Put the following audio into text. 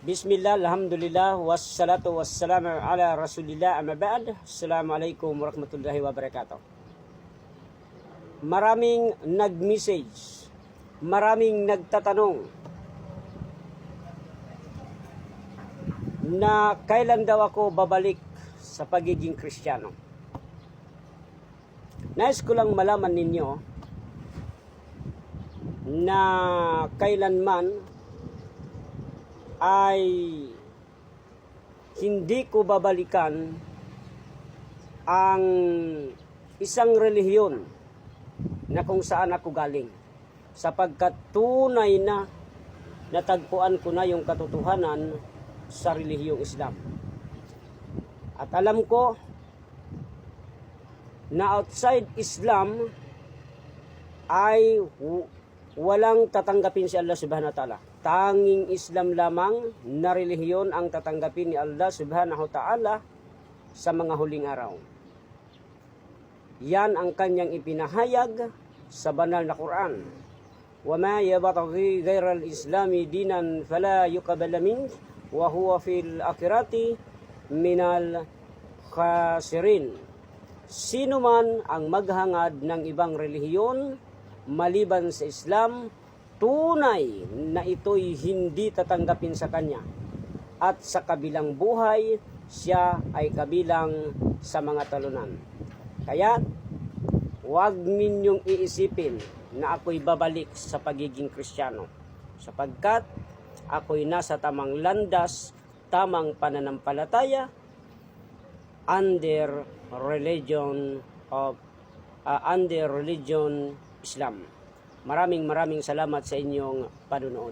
Bismillah, alhamdulillah, wassalatu wassalamu ala rasulillah, amma ba'd. Assalamualaikum warahmatullahi wabarakatuh. Maraming nag-message, maraming nagtatanong na kailan daw ako babalik sa pagiging Kristiyano. Nais ko lang malaman ninyo na kailanman ay hindi ko babalikan ang isang relihiyon na kung saan ako galing, sapagkat tunay na natagpuan ko na yung katotohanan sa relihiyong Islam. At alam ko na outside Islam ay walang tatanggapin si Allah subhanahu wa ta'ala. Tanging Islam lamang na relihiyon ang tatanggapin ni Allah subhanahu wa ta'ala sa mga huling araw. Yan ang kanyang ipinahayag sa banal na Quran. وَمَا يَبْتَغِي غَيْرَ الْإِسْلَامِ دِينًا فَلَا يُقْبَلَ مِنْهُ وَهُوَ فِي الْآخِرَةِ مِنَ الْخَاسِرِينَ. Sino man ang maghangad ng ibang relihiyon maliban sa Islam, tunay na ito'y hindi tatanggapin sa kanya. At sa kabilang buhay, siya ay kabilang sa mga talunan. Kaya, huwag ninyong iisipin na ako'y babalik sa pagiging Kristiyano, sapagkat ako'y nasa tamang landas, tamang pananampalataya, under religion Islam. Maraming salamat sa inyong panunood.